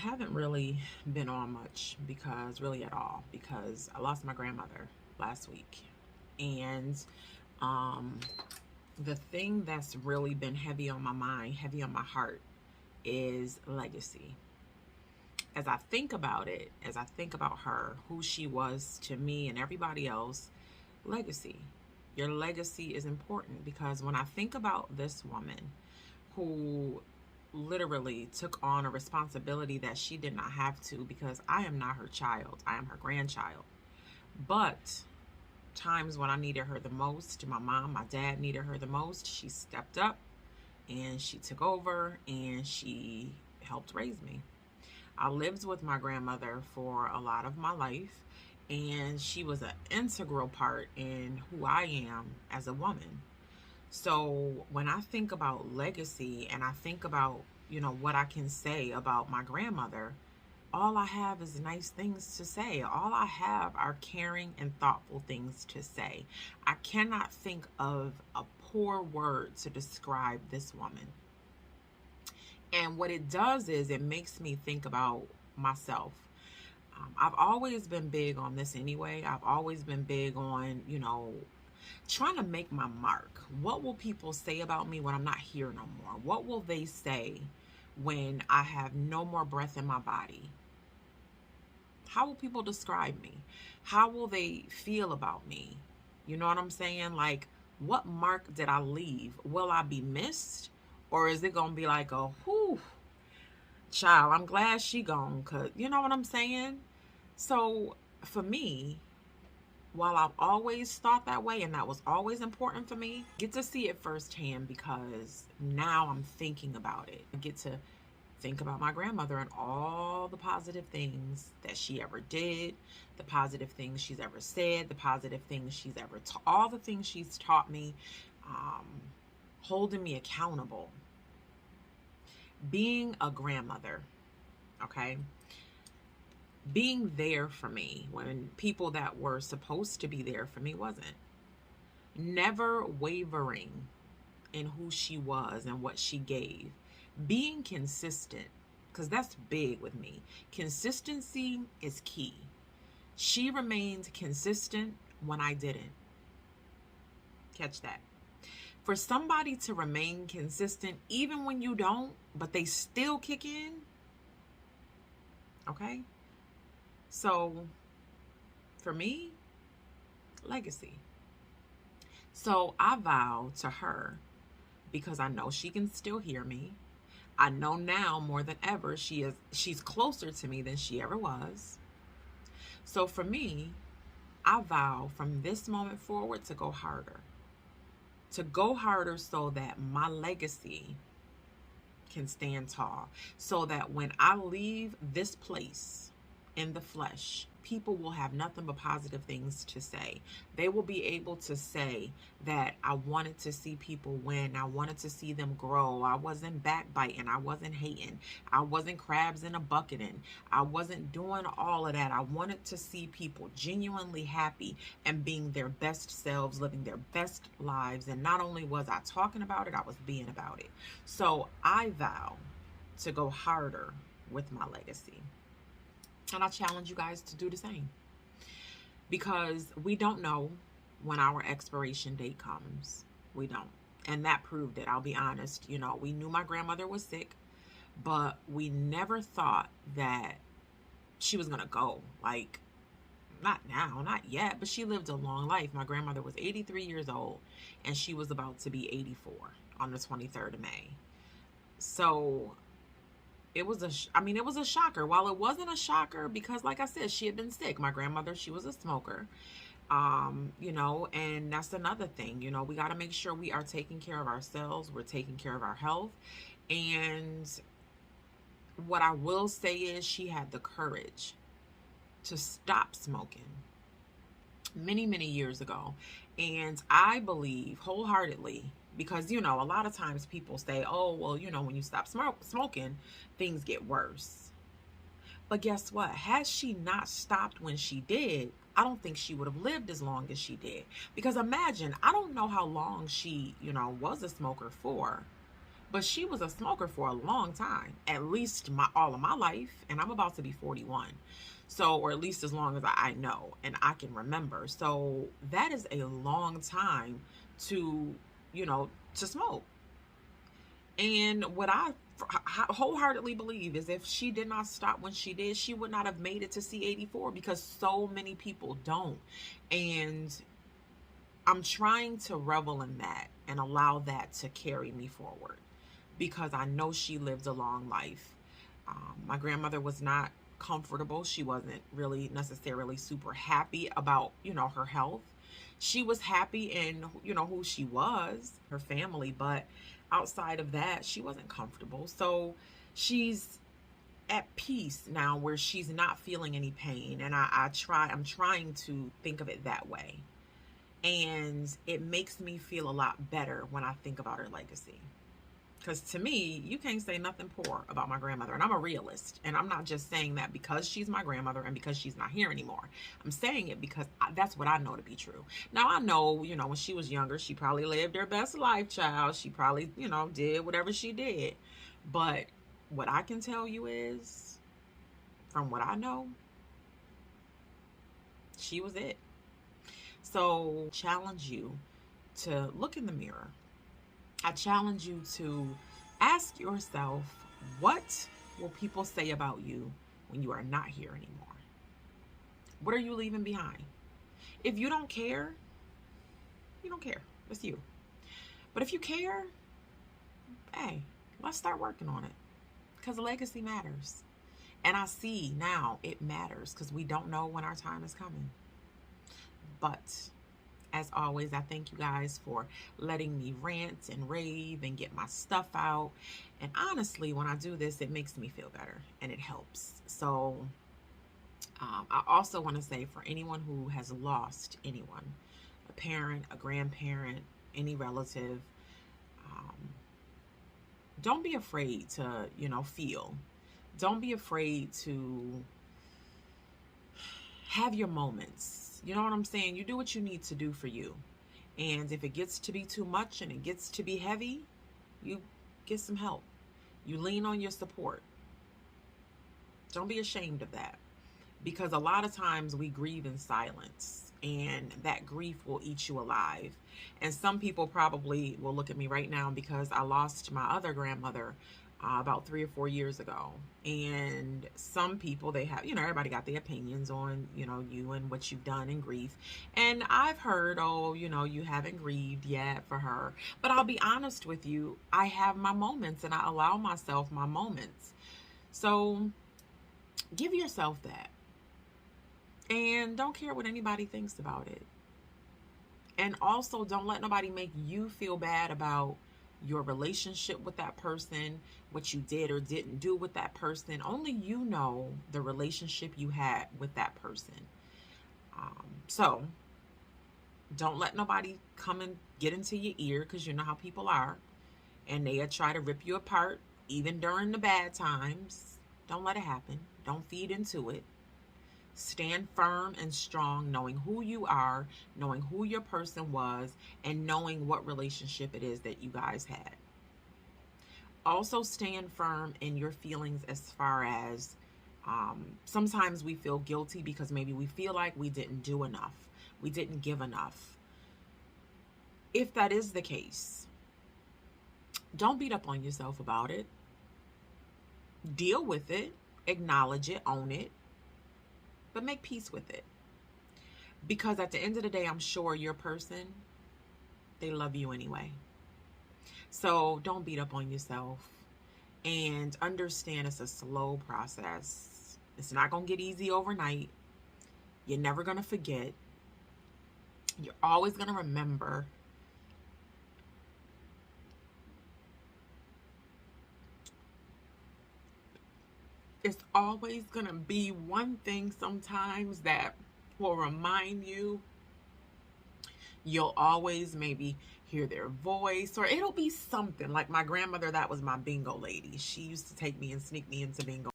haven't really been on much because really at all because I lost my grandmother last week. And um the thing that's really been heavy on my mind, heavy on my heart is legacy. As I think about it, as I think about her, who she was to me and everybody else, legacy. Your legacy is important because when I think about this woman who literally took on a responsibility that she did not have to, because I am not her child, I am her grandchild. But times when I needed her the most, my mom, my dad needed her the most, she stepped up and she took over and she helped raise me. I lived with my grandmother for a lot of my life, and she was an integral part in who I am as a woman. So when I think about legacy and I think about, what I can say about my grandmother, all I have is nice things to say. All I have are caring and thoughtful things to say. I cannot think of a poor word to describe this woman. And what it does is it makes me think about myself. I've always been big on this anyway. I've always been big on, trying to make my mark. What will people say about me when I'm not here no more? What will they say when I have no more breath in my body? How will people describe me? How will they feel about me? You know what I'm saying? Like, what mark did I leave? Will I be missed? Or is it going to be like, a whew, child, I'm glad she gone? Cause you know what I'm saying? So for me, while I've always thought that way and that was always important for me, get to see it firsthand because now I'm thinking about it. I get to think about my grandmother and all the positive things that she ever did, the positive things she's ever said, the positive things she's ever taught, all the things she's taught me, um, holding me accountable. Being a grandmother, okay? Being there for me when people that were supposed to be there for me wasn't. Never wavering in who she was and what she gave. Being consistent, because that's big with me. Consistency is key. She remained consistent when I didn't. Catch that. For somebody to remain consistent even when you don't, but they still kick in, okay? So for me, legacy. So I vow to her, because I know she can still hear me. I know now more than ever she's closer to me than she ever was. So for me, I vow from this moment forward to go harder. To go harder so that my legacy can stand tall. So that when I leave this place in the flesh, people will have nothing but positive things to say. They will be able to say that I wanted to see people win. I wanted to see them grow. I wasn't backbiting. I wasn't hating. I wasn't crabs in a bucketing. I wasn't doing all of that. I wanted to see people genuinely happy and being their best selves, living their best lives. And not only was I talking about it, I was being about it. So I vow to go harder with my legacy. And I challenge you guys to do the same, because we don't know when our expiration date comes. We don't. And that proved it. I'll be honest. We knew my grandmother was sick, but we never thought that she was going to go. Like, not now, not yet, but she lived a long life. My grandmother was 83 years old and she was about to be 84 on the 23rd of May. So it was a shocker. While it wasn't a shocker, because like I said, she had been sick. My grandmother, she was a smoker. And that's another thing. We got to make sure we are taking care of ourselves. We're taking care of our health. And what I will say is she had the courage to stop smoking many, many years ago. And I believe wholeheartedly, because, a lot of times people say, oh, well, when you stop smoking, things get worse. But guess what? Had she not stopped when she did, I don't think she would have lived as long as she did. Because imagine, I don't know how long she, was a smoker for, But she was a smoker for a long time, at least all of my life, and I'm about to be 41. So, or at least as long as I know and I can remember. So that is a long time to, to smoke. And what I wholeheartedly believe is if she did not stop when she did, she would not have made it to C84, because so many people don't. And I'm trying to revel in that and allow that to carry me forward, because I know she lived a long life. My grandmother was not comfortable. She wasn't really necessarily super happy about, her health. She was happy in, who she was, her family, but outside of that, she wasn't comfortable. So she's at peace now where she's not feeling any pain. And I'm trying to think of it that way. And it makes me feel a lot better when I think about her legacy. Because to me, you can't say nothing poor about my grandmother. And I'm a realist. And I'm not just saying that because she's my grandmother and because she's not here anymore. I'm saying it because that's what I know to be true. Now, I know, when she was younger, she probably lived her best life, child. She probably, did whatever she did. But what I can tell you is, from what I know, she was it. So, challenge you to look in the mirror. I challenge you to ask yourself, what will people say about you when you are not here anymore? What are you leaving behind? If you don't care, you don't care. It's you. But if you care, hey, let's start working on it, because legacy matters. And I see now it matters because we don't know when our time is coming. But as always, I thank you guys for letting me rant and rave and get my stuff out. And honestly, when I do this, it makes me feel better and it helps. So I also want to say, for anyone who has lost anyone, a parent, a grandparent, any relative, don't be afraid to, feel. Don't be afraid to have your moments. You know what I'm saying? You do what you need to do for you. And if it gets to be too much and it gets to be heavy, you get some help. You lean on your support. Don't be ashamed of that, because a lot of times we grieve in silence, and that grief will eat you alive. And some people probably will look at me right now because I lost my other grandmother about 3 or 4 years ago. And some people, they have, everybody got their opinions on, you and what you've done in grief. And I've heard, oh, you haven't grieved yet for her. But I'll be honest with you, I have my moments and I allow myself my moments. So give yourself that. And don't care what anybody thinks about it. And also don't let nobody make you feel bad about your relationship with that person, what you did or didn't do with that person. Only you know the relationship you had with that person. So don't let nobody come and get into your ear, because you know how people are. And they'll try to rip you apart, even during the bad times. Don't let it happen. Don't feed into it. Stand firm and strong, knowing who you are, knowing who your person was, and knowing what relationship it is that you guys had. Also stand firm in your feelings, as far as sometimes we feel guilty because maybe we feel like we didn't do enough. We didn't give enough. If that is the case, don't beat up on yourself about it. Deal with it, acknowledge it, own it, but make peace with it. Because at the end of the day, I'm sure your person, they love you anyway. So don't beat up on yourself, and understand it's a slow process. It's not going to get easy overnight. You're never going to forget. You're always going to remember. It's always going to be one thing sometimes that will remind you. You'll always maybe hear their voice, or it'll be something like my grandmother. That was my bingo lady. She used to take me and sneak me into bingo.